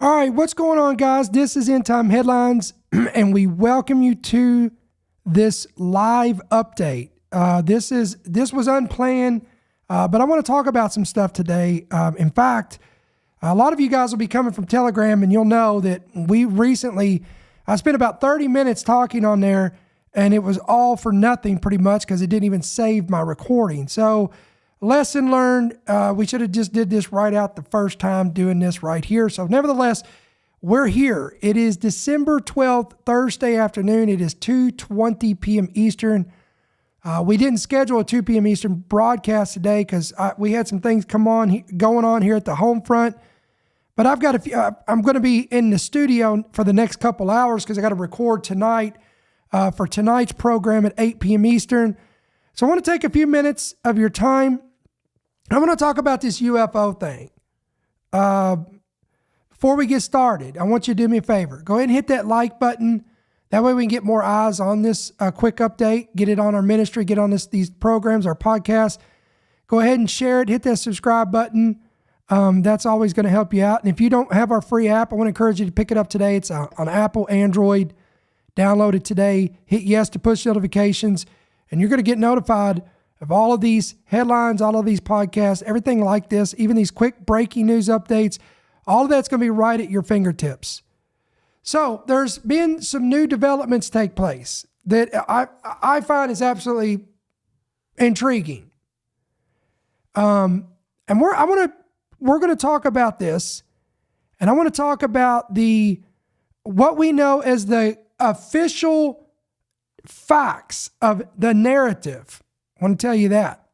All right, what's going on, guys? This is End Time Headlines, and we welcome you to this live update. This was unplanned, but I want to talk about some stuff today. In fact, a lot of you guys will be coming from Telegram, and you'll know that I spent about 30 minutes talking on there, and it was all for nothing pretty much because it didn't even save my recording. So lesson learned, we should have just did this right out the first time doing this right here. So nevertheless, we're here. It is December 12th, Thursday afternoon. It is 2:20 p.m. Eastern. We didn't schedule a 2 p.m. Eastern broadcast today because we had some things going on here at the home front. But I've got I'm going to be in the studio for the next couple hours because I got to record tonight for tonight's program at 8 p.m. Eastern. So I want to take a few minutes of your time. I want to talk about this UFO thing. Before we get started, I want you to do me a favor. Go ahead and hit that like button. That way we can get more eyes on this quick update, get it on our ministry, get on these programs, our podcasts. Go ahead and share it. Hit that subscribe button. That's always going to help you out. And if you don't have our free app, I want to encourage you to pick it up today. It's on Apple, Android. Download it today. Hit yes to push notifications. And you're going to get notified of all of these headlines, all of these podcasts, everything like this, even these quick breaking news updates. All of that's going to be right at your fingertips. So there's been some new developments take place that I find is absolutely intriguing. And we're going to talk about this, and I want to talk about what we know as the official facts of the narrative. I want to tell you that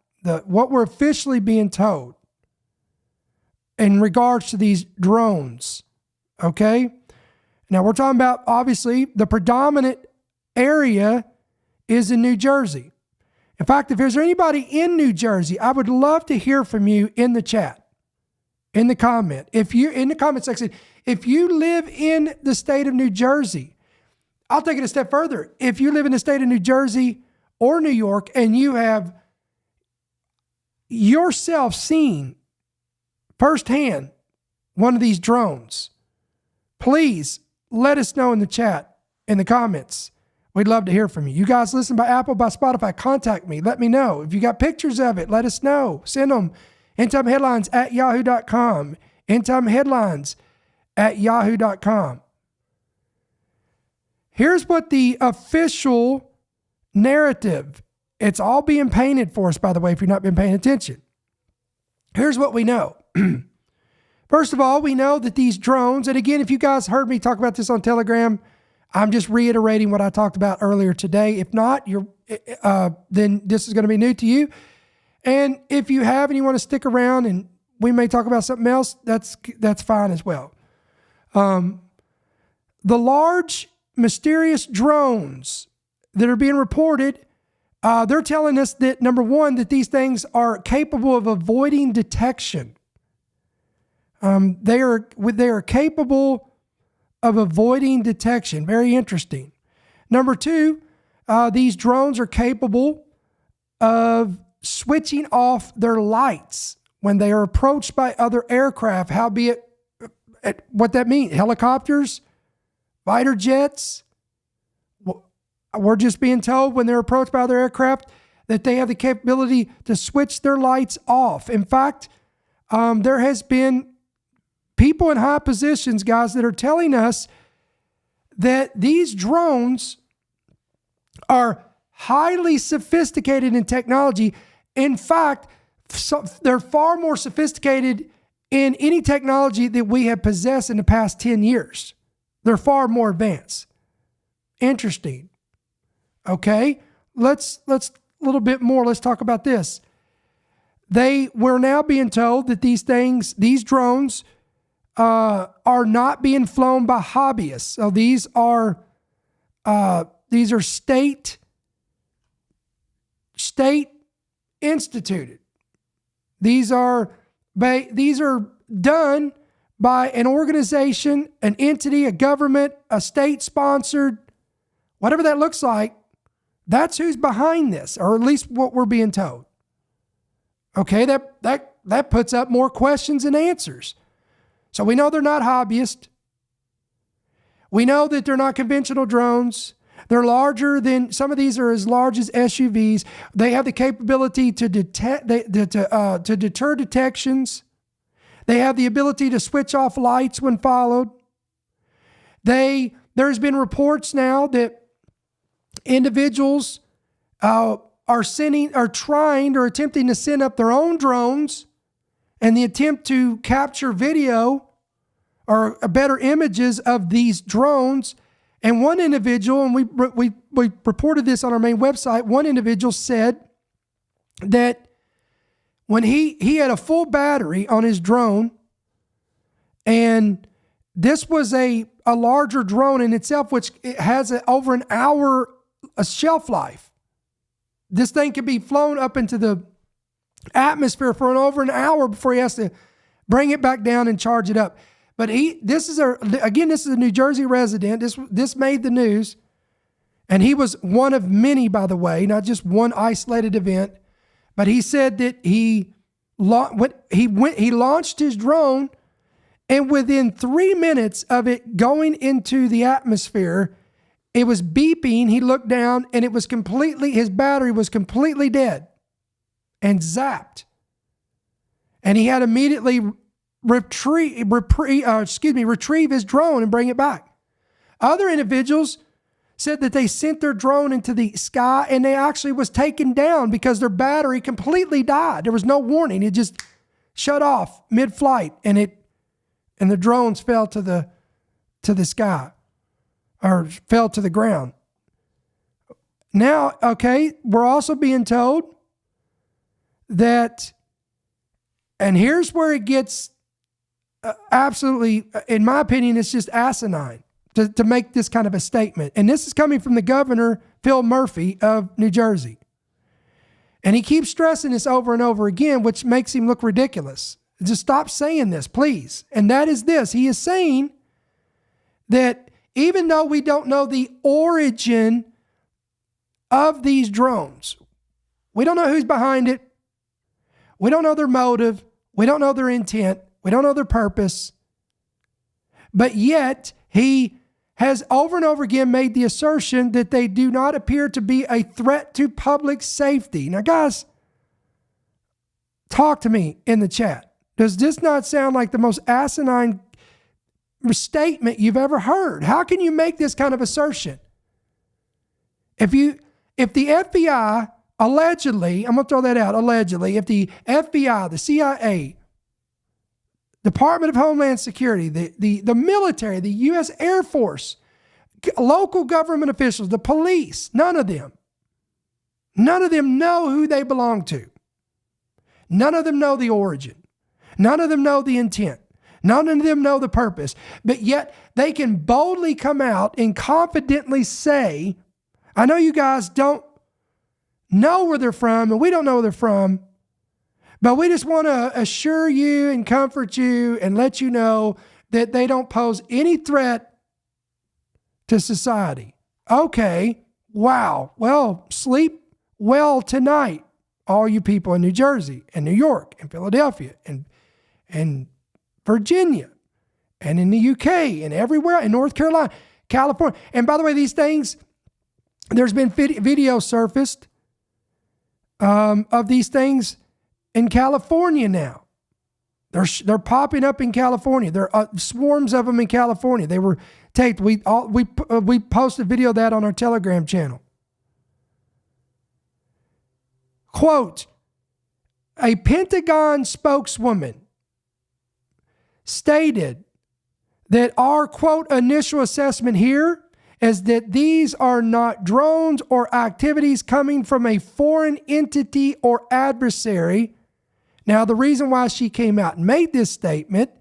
what we're officially being told in regards to these drones. Okay. Now we're talking about, obviously, the predominant area is in New Jersey. In fact, if there's anybody in New Jersey, I would love to hear from you in the chat, in the comment section. If you live in the state of New Jersey, I'll take it a step further. If you live in the state of New Jersey or New York and you have yourself seen firsthand one of these drones, please let us know in the chat, in the comments. We'd love to hear from you. You guys listen by Apple, by Spotify, contact me. Let me know. If you got pictures of it, let us know. Send them. endtimeheadlines@yahoo.com. endtimeheadlines@yahoo.com. Here's what the official narrative, it's all being painted for us, by the way, if you've not been paying attention. Here's what we know. First of all, we know that these drones, and again, if you guys heard me talk about this on Telegram, I'm just reiterating what I talked about earlier today. If not, then this is going to be new to you. And if you have and you want to stick around and we may talk about something else, that's fine as well. The large, mysterious drones that are being reported, they're telling us that, number one, that these things are capable of avoiding detection. They are capable of avoiding detection. Very interesting. Number two, these drones are capable of switching off their lights when they are approached by other aircraft, howbeit, what that means, helicopters, fighter jets. We're just being told when they're approached by other aircraft that they have the capability to switch their lights off. In fact, there has been people in high positions, guys, that are telling us that these drones are highly sophisticated in technology. In fact, they're far more sophisticated in any technology that we have possessed in the past 10 years. They're far more advanced. Interesting. Okay, let's a little bit more. Let's talk about this. We're now being told that these drones, are not being flown by hobbyists. So these are state instituted. These are done by an organization, an entity, a government, a state sponsored, whatever that looks like. That's who's behind this, or at least what we're being told. Okay, that puts up more questions than answers. So we know they're not hobbyists. We know that they're not conventional drones. They're larger than, some of these are as large as SUVs. They have the capability to detect, to deter detections. They have the ability to switch off lights when followed. There's been reports now that individuals are trying or attempting to send up their own drones, and the attempt to capture video or better images of these drones. And one individual, and we reported this on our main website, one individual said that when he had a full battery on his drone, and this was a larger drone in itself, which it has over an hour a shelf life. This thing can be flown up into the atmosphere for over an hour before he has to bring it back down and charge it up. But this is a New Jersey resident. This made the news, and he was one of many, by the way, not just one isolated event. But he said that he launched his drone, and within 3 minutes of it going into the atmosphere, it was beeping. He looked down, and his battery was completely dead and zapped. And he had immediately retrieve his drone and bring it back. Other individuals said that they sent their drone into the sky, and they actually was taken down because their battery completely died. There was no warning. It just shut off mid-flight, and the drones fell to the sky, or fell to the ground. Now, okay, we're also being told that, and here's where it gets absolutely, in my opinion, it's just asinine to make this kind of a statement. And this is coming from the governor, Phil Murphy of New Jersey. And he keeps stressing this over and over again, which makes him look ridiculous. Just stop saying this, please. And that is this. He is saying that even though we don't know the origin of these drones, we don't know who's behind it, we don't know their motive, we don't know their intent, we don't know their purpose, but yet he has over and over again made the assertion that they do not appear to be a threat to public safety. Now, guys, talk to me in the chat. Does this not sound like the most asinine statement you've ever heard? How can you make this kind of assertion? If the FBI allegedly, I'm going to throw that out, allegedly, if the FBI, the CIA, Department of Homeland Security, the military, the U.S. Air Force, local government officials, the police, none of them know who they belong to. None of them know the origin. None of them know the intent. None of them know the purpose. But yet they can boldly come out and confidently say, I know you guys don't know where they're from, and we don't know where they're from, but we just want to assure you and comfort you and let you know that they don't pose any threat to society. Okay, wow. Well, sleep well tonight, all you people in New Jersey and New York and Philadelphia and Virginia and in the UK and everywhere, in North Carolina, California. And by the way, these things, there's been video surfaced of these things in California now. They're popping up in California. There are swarms of them in California. They were taped. We posted a video of that on our Telegram channel. Quote, a Pentagon spokeswoman stated that our, quote, initial assessment here is that these are not drones or activities coming from a foreign entity or adversary. Now, the reason why she came out and made this statement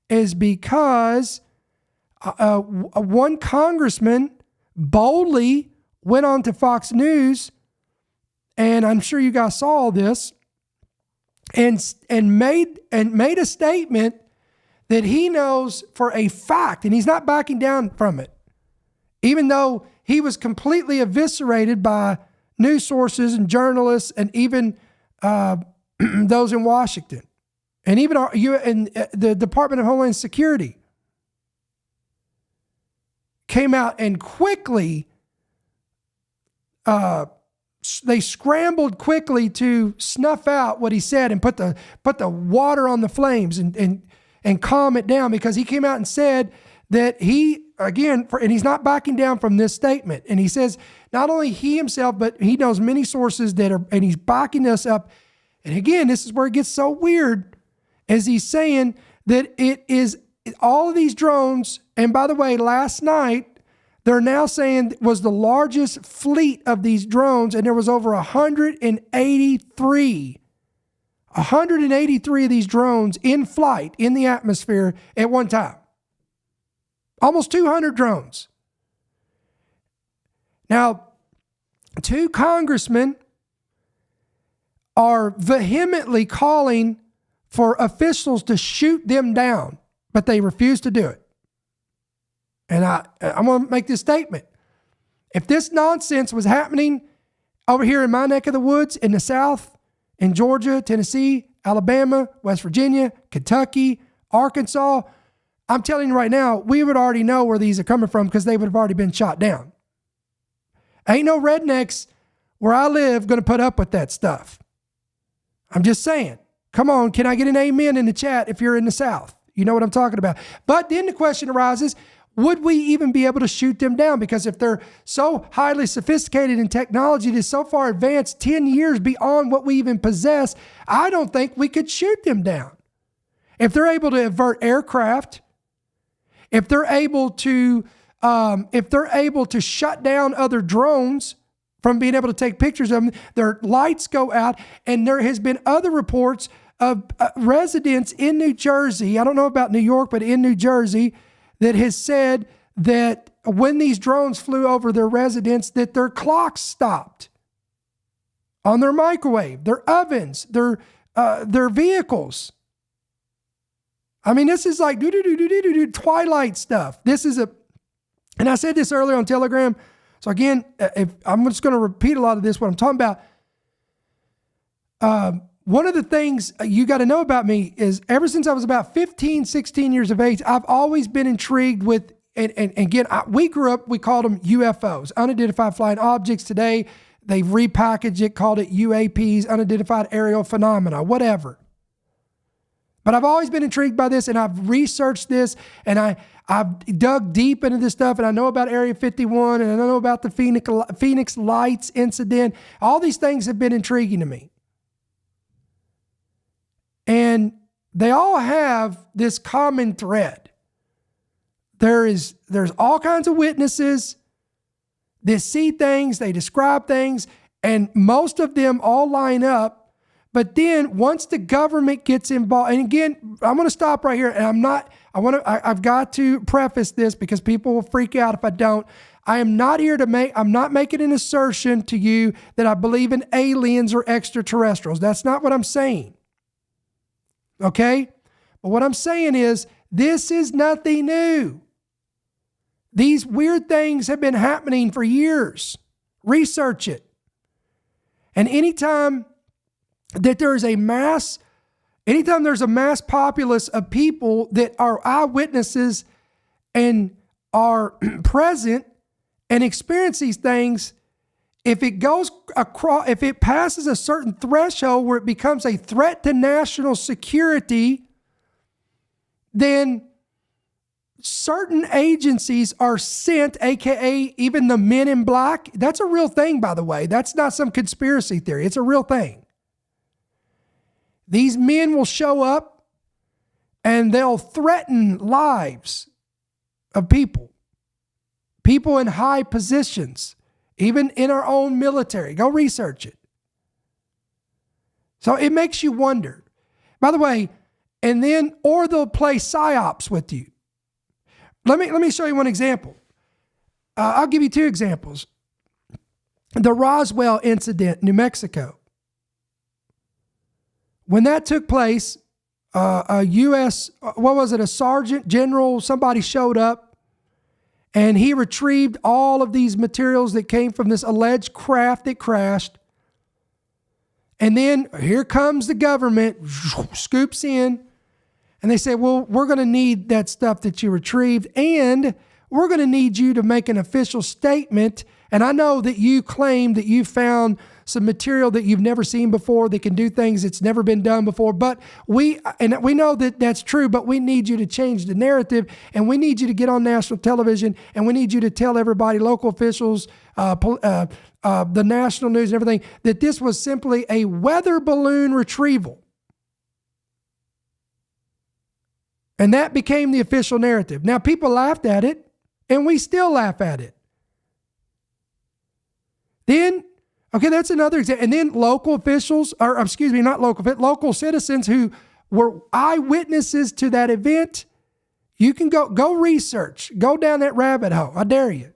is because one congressman boldly went on to Fox News, and I'm sure you guys saw all this, and made a statement that he knows for a fact, and he's not backing down from it, even though he was completely eviscerated by news sources and journalists and even those in Washington, and even the Department of Homeland Security. came out and quickly, they scrambled quickly to snuff out what he said and put the water on the flames and calm it down, because he came out and said that he, again, and he's not backing down from this statement. And he says not only he himself, but he knows many sources and he's backing us up. And again, this is where it gets so weird, as he's saying that it is all of these drones. And by the way, last night, they're now saying was the largest fleet of these drones, and there was over 183 of these drones in flight in the atmosphere at one time. Almost 200 drones. Now, 2 congressmen are vehemently calling for officials to shoot them down, but they refuse to do it. And I'm going to make this statement. If this nonsense was happening over here in my neck of the woods in the South, in Georgia, Tennessee, Alabama, West Virginia, Kentucky, Arkansas, I'm telling you right now, we would already know where these are coming from, because they would have already been shot down. Ain't no rednecks where I live going to put up with that stuff. I'm just saying. Come on, can I get an amen in the chat if you're in the South? You know what I'm talking about. But then the question arises, would we even be able to shoot them down? Because if they're so highly sophisticated in technology that's so far advanced, 10 years beyond what we even possess, I don't think we could shoot them down. If they're able to avert aircraft, if they're able to shut down other drones from being able to take pictures of them, their lights go out, and there has been other reports of residents in New Jersey, I don't know about New York, but in New Jersey, that has said that when these drones flew over their residence, that their clocks stopped on their microwave, their ovens, their vehicles. I mean, this is like Twilight stuff. This is and I said this earlier on Telegram. So again, if I'm just going to repeat a lot of this, what I'm talking about. One of the things you got to know about me is ever since I was about 15, 16 years of age, I've always been intrigued with, and again, we grew up, we called them UFOs, unidentified flying objects. Today, they've repackaged it, called it UAPs, unidentified aerial phenomena, whatever. But I've always been intrigued by this, and I've researched this, and I've dug deep into this stuff, and I know about Area 51, and I know about the Phoenix Lights incident. All these things have been intriguing to me. And they all have this common thread. There's all kinds of witnesses that see things, they describe things, and most of them all line up. But then once the government gets involved, and again, I'm going to stop right here, and I've got to preface this because people will freak out if I don't. I'm not making an assertion to you that I believe in aliens or extraterrestrials. That's not what I'm saying. Okay? But what I'm saying is, this is nothing new. These weird things have been happening for years. Research it. And anytime there's a mass populace of people that are eyewitnesses and are present and experience these things, if it passes a certain threshold where it becomes a threat to national security, then certain agencies are sent, aka even the men in black. That's a real thing, by the way. That's not some conspiracy theory. It's a real thing. These men will show up and they'll threaten lives of people in high positions, even in our own military. Go research it. So it makes you wonder. By the way, or they'll play psyops with you. Let me show you one example. I'll give you 2 examples. The Roswell incident, New Mexico. When that took place, a U.S., a sergeant general, somebody showed up, and he retrieved all of these materials that came from this alleged craft that crashed. And then here comes the government, scoops in, and they say, well, we're going to need that stuff that you retrieved, and we're going to need you to make an official statement. And I know that you claim that you found some material that you've never seen before that can do things that's never been done before. But we know that that's true, but we need you to change the narrative, and we need you to get on national television, and we need you to tell everybody, local officials, the national news and everything, that this was simply a weather balloon retrieval. And that became the official narrative. Now, people laughed at it, and we still laugh at it. Then, okay, that's another example. And then local officials, local citizens who were eyewitnesses to that event, you can go research, go down that rabbit hole. I dare you.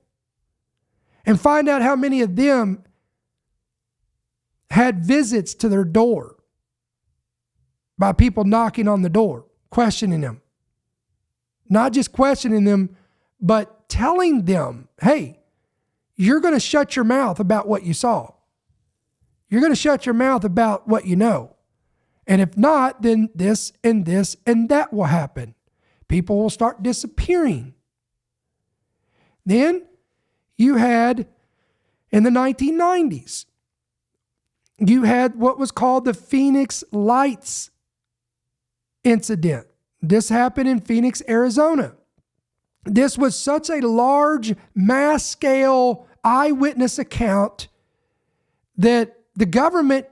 And find out how many of them had visits to their door by people knocking on the door, questioning them. Not just questioning them, but telling them, hey, you're going to shut your mouth about what you saw. You're going to shut your mouth about what you know. And if not, then this and this and that will happen. People will start disappearing. Then you had, in the 1990s, you had what was called the Phoenix Lights incident. This happened in Phoenix, Arizona. This was such a large, mass-scale eyewitness account that the government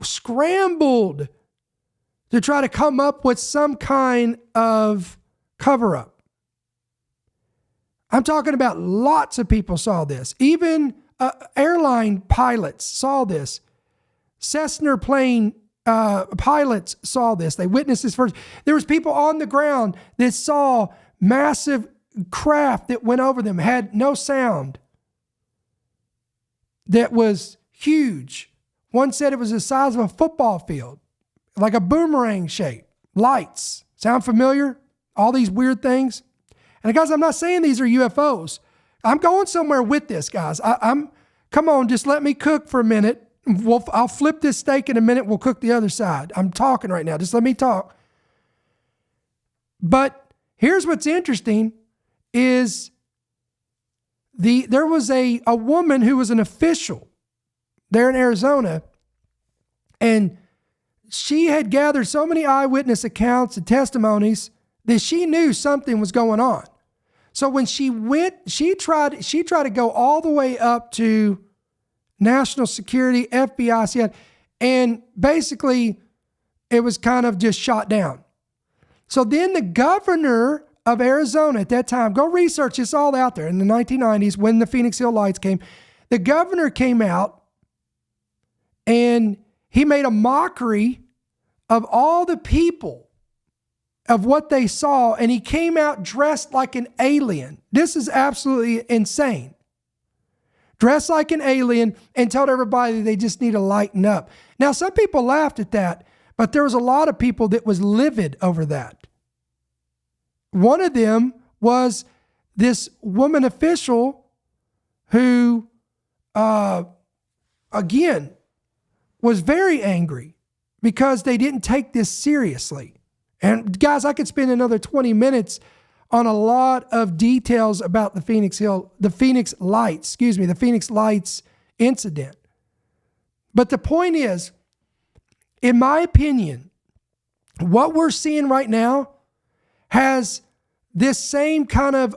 scrambled to try to come up with some kind of cover-up. I'm talking about lots of people saw this. Even airline pilots saw this. Cessna plane pilots saw this. They witnessed this first. There was people on the ground that saw massive craft that went over them, had no sound, that was huge. One said it was the size of a football field, like a boomerang shape. Lights. Sound familiar? All these weird things. And guys, I'm not saying these are UFOs. I'm going somewhere with this, guys. Come on, just let me cook for a minute. I'll flip this steak in a minute. We'll cook the other side. I'm talking right now. Just let me talk. But here's what's interesting is there was a woman who was an official there in Arizona, and she had gathered so many eyewitness accounts and testimonies that she knew something was going on. So when she went, she tried to go all the way up to National Security, FBI, CIA, and basically it was kind of just shot down. So then the governor of Arizona at that time, go research, it's all out there in the 1990s when the Phoenix Hill Lights came. The governor came out and he made a mockery of all the people, of what they saw, and he came out dressed like an alien. This is absolutely insane. Dressed like an alien and told everybody they just need to lighten up. Now, some people laughed at that, but there was a lot of people that was livid over that. One of them was this woman official who, again, was very angry because they didn't take this seriously. And guys, I could spend another 20 minutes on a lot of details about the Phoenix Lights incident. But the point is, in my opinion, what we're seeing right now has this same kind of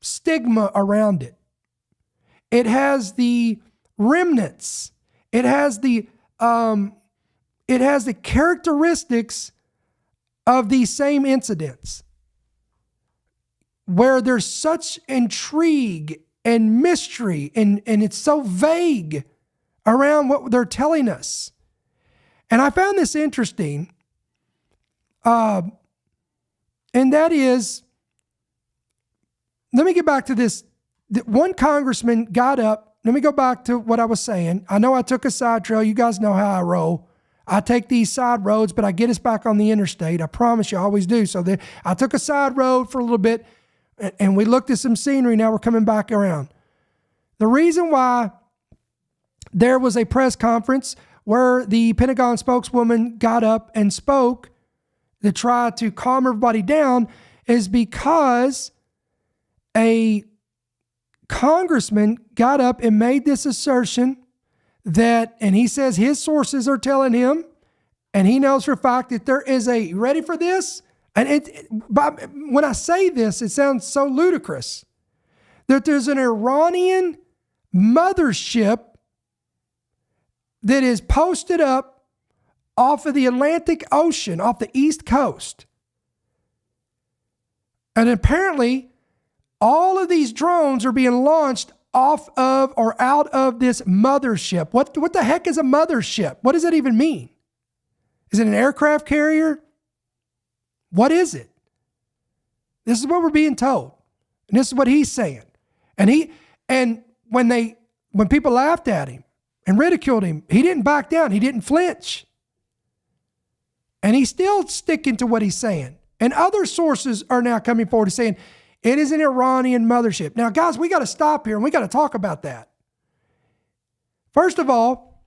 stigma around it. It has the remnants. It has the characteristics of these same incidents, where there's such intrigue and mystery, and it's so vague around what they're telling us. And I found this interesting, and that is, let me get back to this. One congressman got up. Let me go back to what I was saying. I know I took a side trail. You guys know how I roll. I take these side roads, but I get us back on the interstate. I promise you, I always do. So I took a side road for a little bit, and we looked at some scenery. Now we're coming back around. The reason why there was a press conference where the Pentagon spokeswoman got up and spoke to try to calm everybody down is because a congressman got up and made this assertion that, and he says his sources are telling him, and he knows for a fact that there is a, ready for this? And when I say this, it sounds so ludicrous, that there's an Iranian mothership that is posted up off of the Atlantic Ocean, off the East Coast. And apparently, all of these drones are being launched off of or out of this mothership. What the heck is a mothership? What does that even mean? Is it an aircraft carrier? What is it? This is what we're being told. And this is what he's saying. And when people laughed at him and ridiculed him, he didn't back down. He didn't flinch. And he's still sticking to what he's saying. And other sources are now coming forward and saying, it is an Iranian mothership. Now, guys, we got to stop here and we got to talk about that. First of all,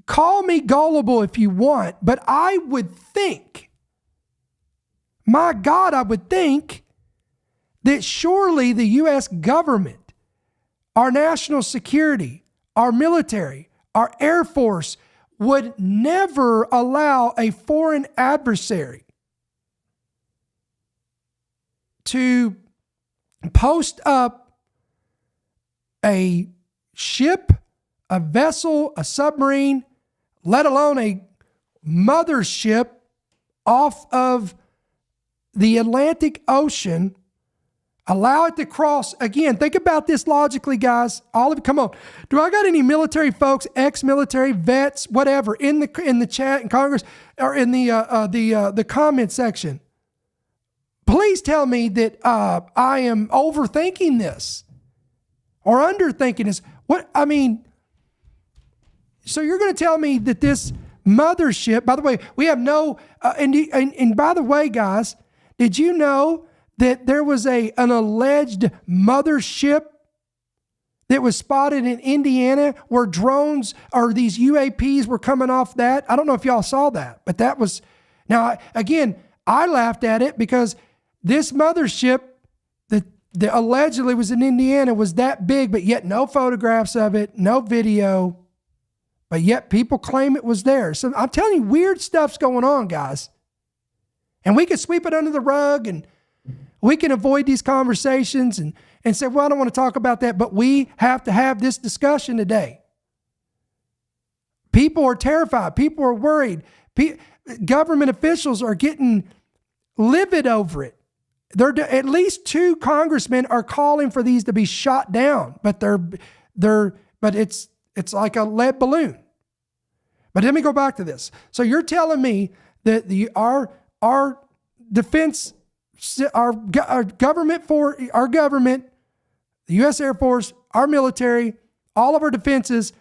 call me gullible if you want, but I would think, my God, I would think that surely the U.S. government, our national security, our military, our Air Force would never allow a foreign adversary to post up a ship, a vessel, a submarine, let alone a mothership off of the Atlantic Ocean, allow it to cross. Again, think about this logically, guys. All of you, come on. Do I got any military folks, ex-military vets, whatever, in the chat in Congress or in the comment section? Please tell me that I am overthinking this or underthinking this. So you're going to tell me that this mothership, by the way, we have no, and by the way, guys, did you know that there was an alleged mothership that was spotted in Indiana where drones or these UAPs were coming off that? I don't know if y'all saw that, but that was, now again, I laughed at it because this mothership that allegedly was in Indiana was that big, but yet no photographs of it, no video, but yet people claim it was there. So I'm telling you, weird stuff's going on, guys. And we can sweep it under the rug and we can avoid these conversations and say, well, I don't want to talk about that, but we have to have this discussion today. People are terrified. People are worried. Government officials are getting livid over it. At least 2 congressmen are calling for these to be shot down, but it's like a lead balloon. But let me go back to this. So you're telling me that our defense, our government, the U.S. Air Force, our military, all of our defenses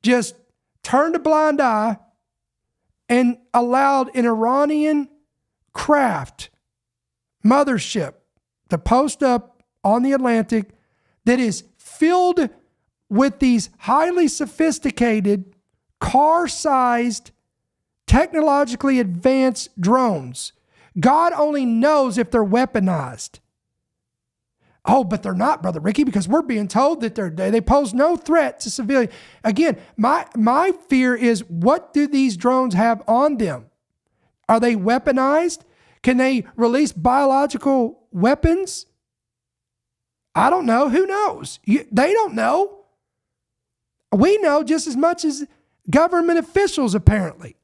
just turned a blind eye and allowed an Iranian craft mothership to post up on the Atlantic that is filled with these highly sophisticated, car-sized, technologically advanced drones. God only knows if they're weaponized. Oh, but they're not, Brother Ricky, because we're being told that they pose no threat to civilians. Again, my fear is, what do these drones have on them? Are they weaponized? Can they release biological weapons? I don't know. Who knows? They don't know. We know just as much as government officials, apparently.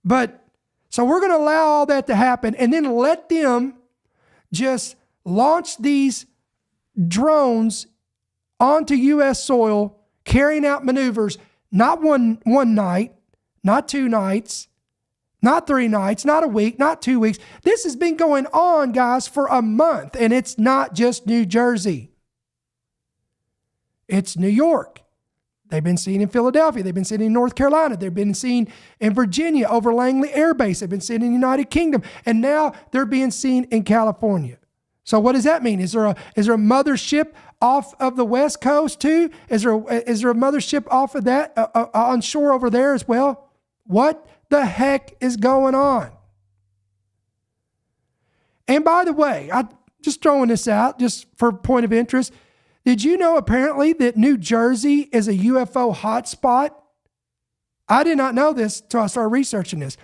But so we're going to allow all that to happen and then let them just launch these drones onto U.S. soil, carrying out maneuvers, not one night, not 2 nights, not 3 nights, not a week, not 2 weeks. This has been going on, guys, for a month, and it's not just New Jersey. It's New York. They've been seen in Philadelphia. They've been seen in North Carolina. They've been seen in Virginia over Langley Air Base. They've been seen in the United Kingdom. And now they're being seen in California. So what does that mean? Is there a mothership off of the West Coast too? Is there a mothership off of that on shore over there as well? What the heck is going on? And by the way, just throwing this out just for point of interest. Did you know apparently that New Jersey is a UFO hotspot? I did not know this until I started researching this.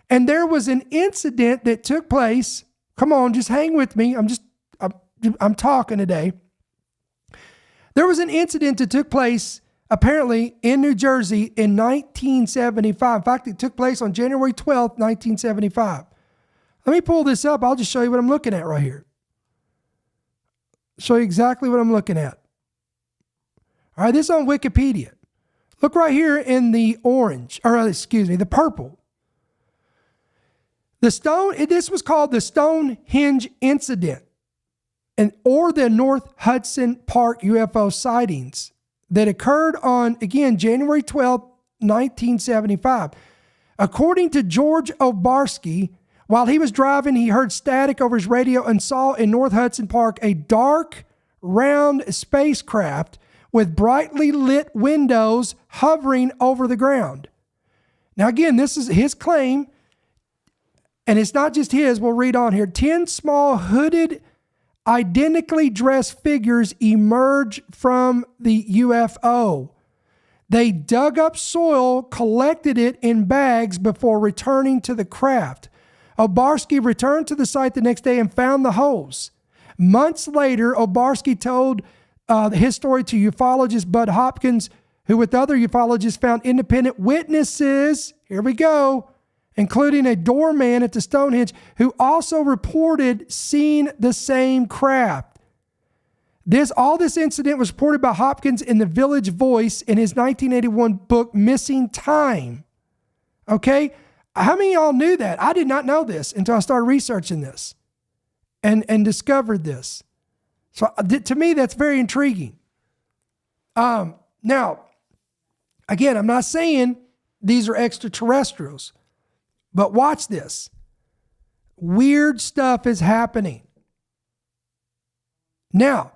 And there was an incident that took place. Come on, just hang with me. I'm talking today. There was an incident that took place apparently in New Jersey in 1975. In fact, it took place on January 12th, 1975. Let me pull this up. I'll just show you what I'm looking at right here. Show you exactly what I'm looking at. All right, this is on Wikipedia. Look right here in the orange, the purple. This was called the Stonehenge Incident, or the North Hudson Park UFO sightings that occurred on, again, January 12, 1975. According to George Obarski, while he was driving, he heard static over his radio and saw in North Hudson Park a dark, round spacecraft with brightly lit windows hovering over the ground. Now, again, this is his claim, and it's not just his. We'll read on here. 10 small hooded, identically dressed figures emerge from the UFO. They dug up soil, collected it in bags before returning to the craft. Obarski returned to the site the next day and found the holes. Months later, Obarski told his story to ufologist Bud Hopkins, who with other ufologists found independent witnesses, here we go, including a doorman at the Stonehenge, who also reported seeing the same craft. All this incident was reported by Hopkins in the Village Voice in his 1981 book, Missing Time. Okay? How many of y'all knew that? I did not know this until I started researching this and discovered this. So to me, that's very intriguing. Now, again, I'm not saying these are extraterrestrials, but watch this. Weird stuff is happening. Now,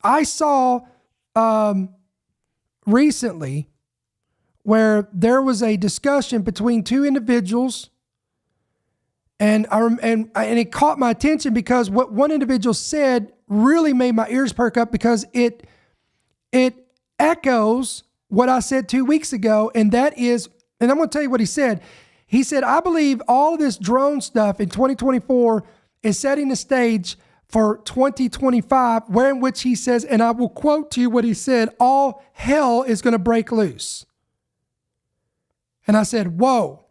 I saw recently where there was a discussion between two individuals, and it caught my attention because what one individual said really made my ears perk up, because it echoes what I said 2 weeks ago, and that is, and I'm going to tell you what he said. He said, I believe all of this drone stuff in 2024 is setting the stage for 2025, wherein which he says, and I will quote to you what he said, all hell is going to break loose. And I said, whoa.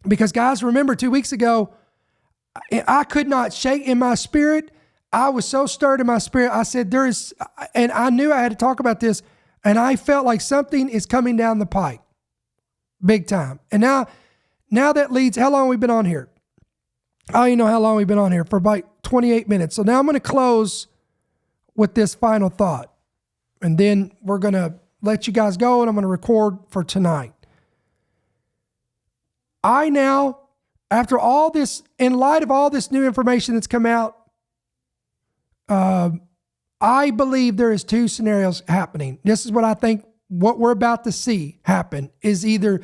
Because guys, remember 2 weeks ago, I could not shake in my spirit. I was so stirred in my spirit. I said, and I knew I had to talk about this, and I felt like something is coming down the pike. Big time. And now that leads, how long have we been on here? I don't even know how long we've been on here, for about 28 minutes. So now I'm going to close with this final thought. And then we're going to let you guys go, and I'm going to record for tonight. I now, after all this, in light of all this new information that's come out, I believe there is two scenarios happening. This is what I think what we're about to see happen is either,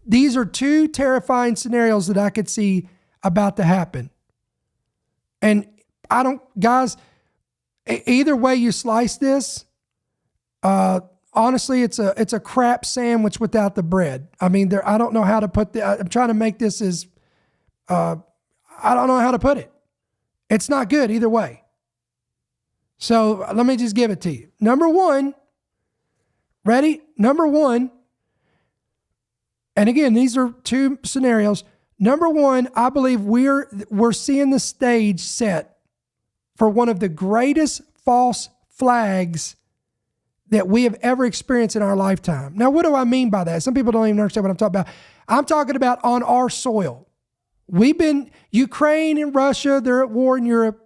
these are two terrifying scenarios that I could see about to happen. And guys, either way you slice this, honestly, it's a crap sandwich without the bread. I mean, I don't know how to put I'm trying to make this as, I don't know how to put it. It's not good either way. So let me just give it to you. Number one, ready? Number one, and again, these are two scenarios. Number one, I believe we're seeing the stage set for one of the greatest false flags that we have ever experienced in our lifetime. Now, what do I mean by that? Some people don't even understand what I'm talking about. I'm talking about on our soil. Ukraine and Russia, they're at war in Europe.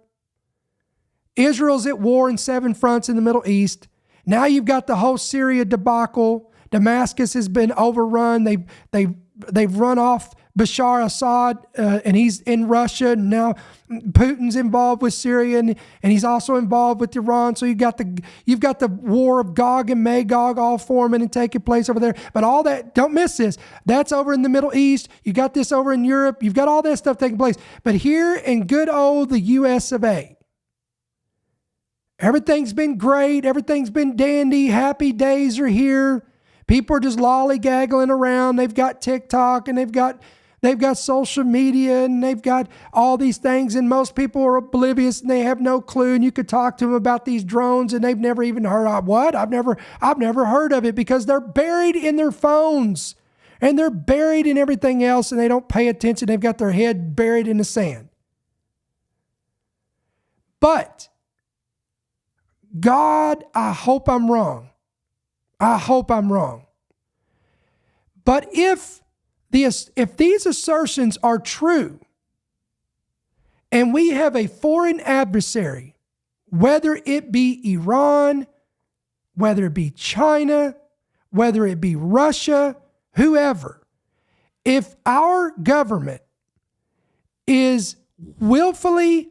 Israel's at war in 7 fronts in the Middle East. Now you've got the whole Syria debacle. Damascus has been overrun. They've run off Bashar Assad, and he's in Russia. And now Putin's involved with Syria, and he's also involved with Iran. So you've got the war of Gog and Magog all forming and taking place over there. But all that, don't miss this. That's over in the Middle East. You got this over in Europe. You've got all that stuff taking place. But here in good old the US of A, Everything's been great. Everything's been dandy. Happy days are here. People are just lollygaggling around. They've got TikTok and they've got social media and they've got all these things, and most people are oblivious and they have no clue. And you could talk to them about these drones and they've never even heard of what? I've never heard of it, because they're buried in their phones and they're buried in everything else and they don't pay attention. They've got their head buried in the sand. But God, I hope I'm wrong. I hope I'm wrong. But if these assertions are true, and we have a foreign adversary, whether it be Iran, whether it be China, whether it be Russia, whoever, if our government is willfully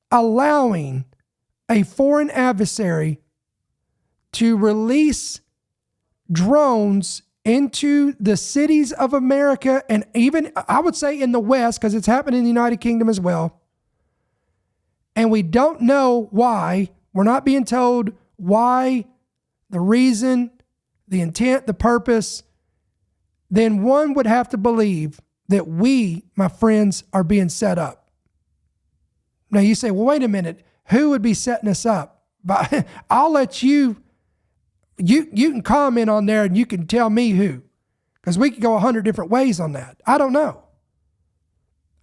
allowing a foreign adversary to release drones into the cities of America, and even, I would say, in the West, because it's happening in the United Kingdom as well, and we don't know why, we're not being told why, the reason, the intent, the purpose, then one would have to believe that we, my friends, are being set up. Now you say, well, wait a minute, who would be setting us up? But I'll let you can comment on there and you can tell me who, because we could go 100 different ways on that. I don't know.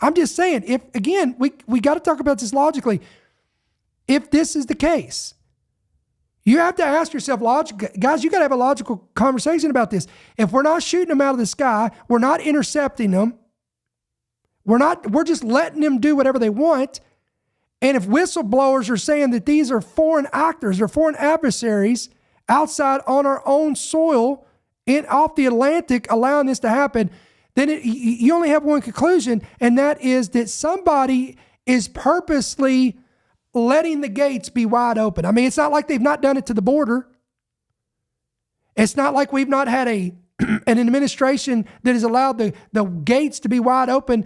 I'm just saying, if, again, we got to talk about this logically. If this is the case, you have to ask yourself, guys, you got to have a logical conversation about this. If we're not shooting them out of the sky, we're not intercepting them, we're just letting them do whatever they want. And if whistleblowers are saying that these are foreign actors or foreign adversaries outside on our own soil off the Atlantic allowing this to happen, then you only have one conclusion, and that is that somebody is purposely letting the gates be wide open. I mean, it's not like they've not done it to the border. It's not like we've not had an administration that has allowed the gates to be wide open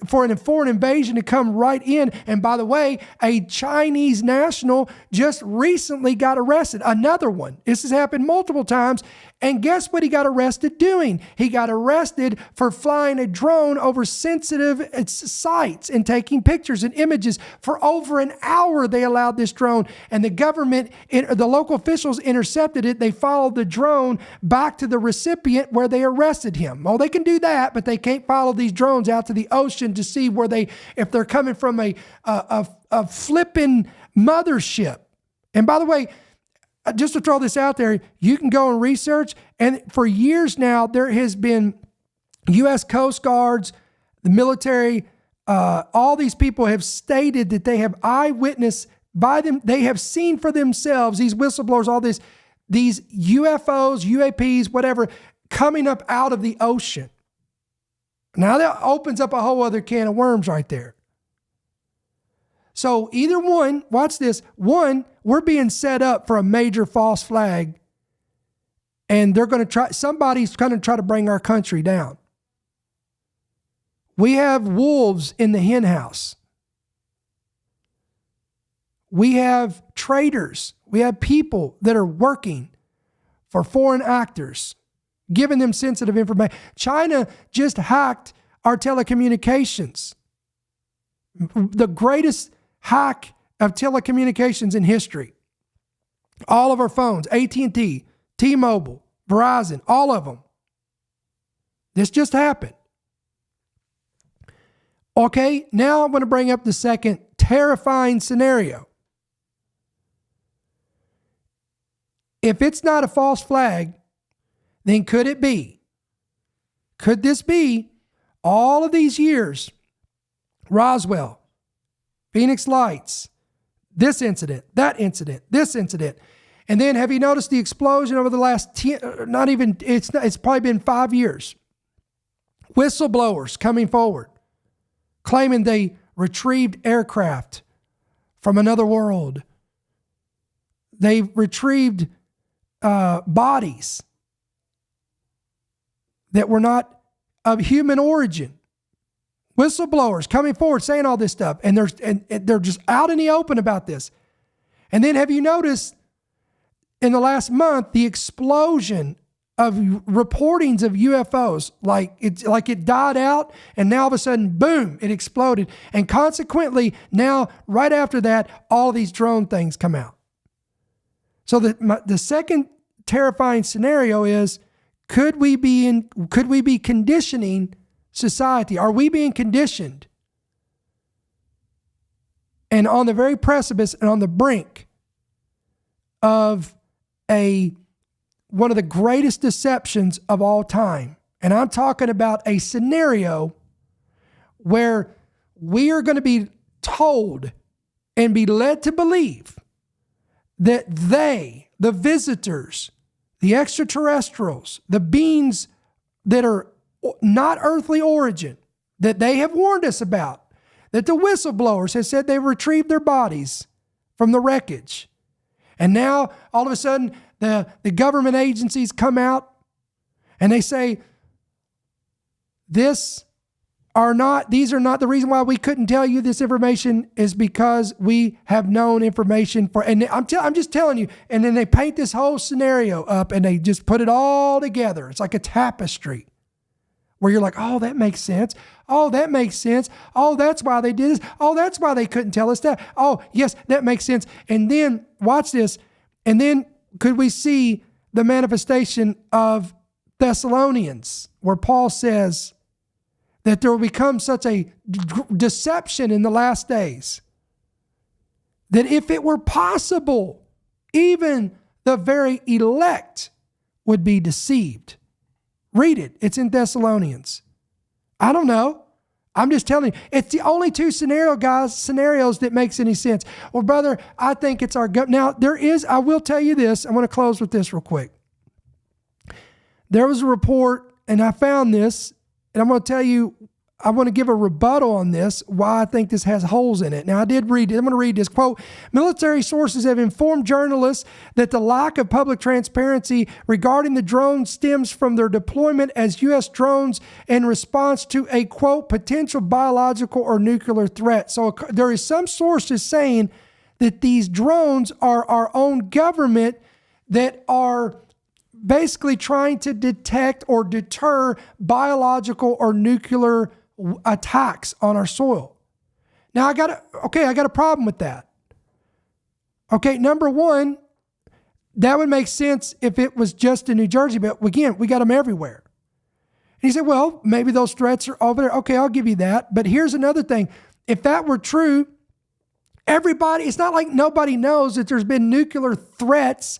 for a foreign invasion to come right in. And by the way, a Chinese national just recently got arrested. Another one. This has happened multiple times. And guess what he got arrested doing? He got arrested for flying a drone over sensitive sites and taking pictures and images. For over an hour, they allowed this drone, and the government, the local officials intercepted it. They followed the drone back to the recipient where they arrested him. Well, they can do that, but they can't follow these drones out to the ocean to see if they're coming from a flipping mothership. And by the way, just to throw this out there, you can go and research, and for years now, there has been U.S. Coast Guards, the military, all these people have stated that they have eyewitness by them. They have seen for themselves, these whistleblowers, all these UFOs, UAPs, whatever, coming up out of the ocean. Now that opens up a whole other can of worms right there. So either one, watch this, one, we're being set up for a major false flag, and somebody's going to try to bring our country down. We have wolves in the hen house. We have traitors. We have people that are working for foreign actors, giving them sensitive information. China just hacked our telecommunications. The greatest hack of telecommunications in history. All of our phones, AT&T, T-Mobile, Verizon, all of them. This just happened. Okay, now I'm going to bring up the second terrifying scenario. If it's not a false flag, then could this be all of these years, Roswell, Phoenix Lights, this incident, that incident, this incident. And then have you noticed the explosion over the last it's probably been 5 years. Whistleblowers coming forward, claiming they retrieved aircraft from another world. They retrieved bodies that were not of human origin. Whistleblowers coming forward saying all this stuff, and they're just out in the open about this. And then have you noticed in the last month, the explosion of reportings of UFOs, like it died out and now all of a sudden, boom, it exploded. And consequently, now right after that, all these drone things come out. So the second terrifying scenario is, could we be conditioning society? Are we being conditioned? And on the very precipice and on the brink of one of the greatest deceptions of all time. And I'm talking about a scenario where we are going to be told and be led to believe that they, the visitors, the extraterrestrials, the beings that are not earthly origin, that they have warned us about, that the whistleblowers have said they've retrieved their bodies from the wreckage. And now, all of a sudden, the government agencies come out and they say, these are not the reason why we couldn't tell you this information is because we have known information and I'm just telling you, and then they paint this whole scenario up and they just put it all together. It's like a tapestry where you're like, oh, that makes sense. Oh, that makes sense. Oh, that's why they did this. Oh, that's why they couldn't tell us that. Oh, yes, that makes sense. And then watch this. And then could we see the manifestation of Thessalonians, where Paul says that there will become such a deception in the last days that if it were possible, even the very elect would be deceived. Read it. It's in Thessalonians. I don't know. I'm just telling you. It's the only two scenarios that makes any sense. Well, brother, I think it's our gut. Now, I will tell you this. I want to close with this real quick. There was a report, and I found this, and I'm going to tell you, I want to give a rebuttal on this, why I think this has holes in it. Now, I did read it. I'm going to read this. Quote, military sources have informed journalists that the lack of public transparency regarding the drones stems from their deployment as U.S. drones in response to a, quote, potential biological or nuclear threat. So there is some sources saying that these drones are our own government that are basically trying to detect or deter biological or nuclear attacks on our soil. Now I got a problem with that. Okay, number one, that would make sense if it was just in New Jersey, but again, we got them everywhere. And he said, well, maybe those threats are over there. Okay, I'll give you that. But here's another thing. If that were true, it's not like nobody knows that there's been nuclear threats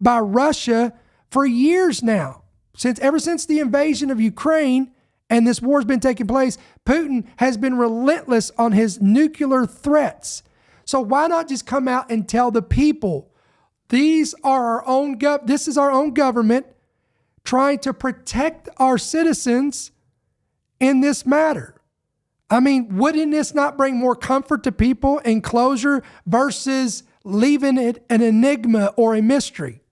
by Russia for years now. Ever since the invasion of Ukraine and this war's been taking place, Putin has been relentless on his nuclear threats. So why not just come out and tell the people, this is our own government trying to protect our citizens in this matter? I mean, wouldn't this not bring more comfort to people and closure versus leaving it an enigma or a mystery?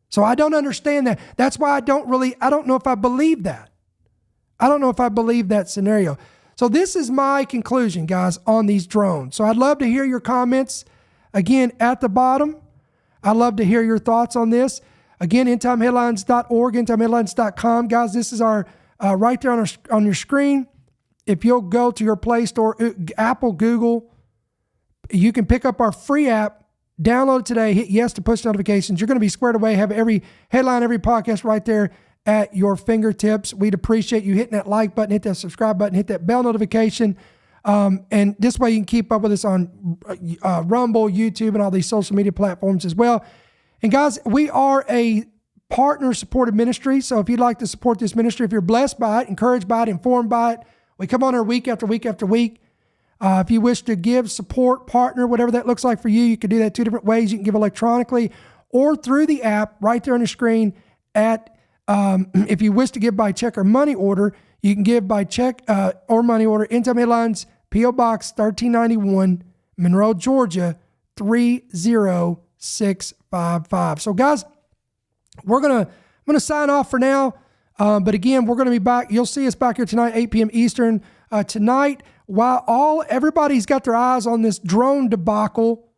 So I don't understand that. That's why I don't know if I believe that. I don't know if I believe that scenario. So this is my conclusion, guys, on these drones. So I'd love to hear your comments. Again, at the bottom, I'd love to hear your thoughts on this. Again, endtimeheadlines.org, endtimeheadlines.com. Guys, this is our right there on your screen. If you'll go to your Play Store, Apple, Google, you can pick up our free app. Download it today, hit yes to push notifications. You're going to be squared away, have every headline, every podcast right there at your fingertips. We'd appreciate you hitting that like button, hit that subscribe button, hit that bell notification. And this way you can keep up with us on Rumble, YouTube, and all these social media platforms as well. And guys, we are a partner-supported ministry. So if you'd like to support this ministry, if you're blessed by it, encouraged by it, informed by it, we come on here week after week after week. If you wish to give, support, partner, whatever that looks like for you, you can do that two different ways. You can give electronically or through the app right there on your screen. If you wish to give by check or money order, you can give by check or money order. End Time Headlines, P.O. Box 1391, Monroe, Georgia 30655. So guys, I'm gonna sign off for now. But again, we're gonna be back. You'll see us back here tonight, 8 p.m. Eastern. Tonight, while everybody's got their eyes on this drone debacle,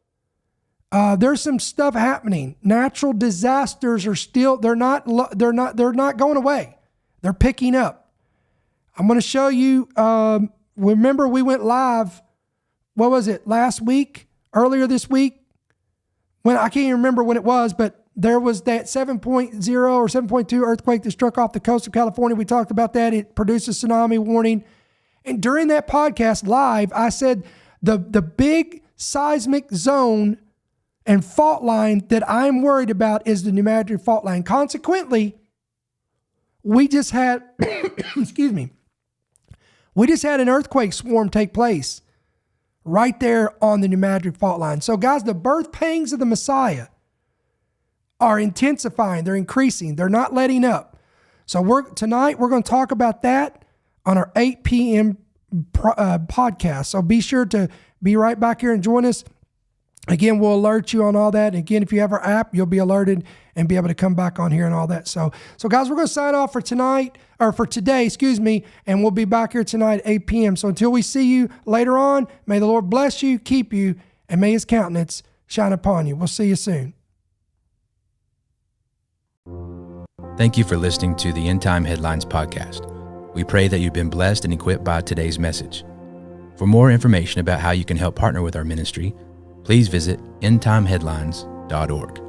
There's some stuff happening. Natural disasters are still, they're not going away. They're picking up. I'm going to show you, remember we went live, what was it, earlier this week? When I can't even remember when it was, but there was that 7.0 or 7.2 earthquake that struck off the coast of California. We talked about that. It produced a tsunami warning. And during that podcast live, I said the big seismic zone and fault line that I'm worried about is the New Madrid fault line. Consequently, we just had, we just had an earthquake swarm take place right there on the New Madrid fault line. So guys, the birth pangs of the Messiah are intensifying. They're increasing. They're not letting up. So tonight we're going to talk about that on our 8 p.m. podcast. So be sure to be right back here and join us. Again, we'll alert you on all that. Again, if you have our app, you'll be alerted and be able to come back on here and all that. So guys, we're going to sign off for tonight, or for today, and we'll be back here tonight at 8 p.m. So until we see you later on, may the Lord bless you, keep you, and may his countenance shine upon you. We'll see you soon. Thank you for listening to the End Time Headlines podcast. We pray that you've been blessed and equipped by today's message. For more information about how you can help partner with our ministry, please visit endtimeheadlines.org.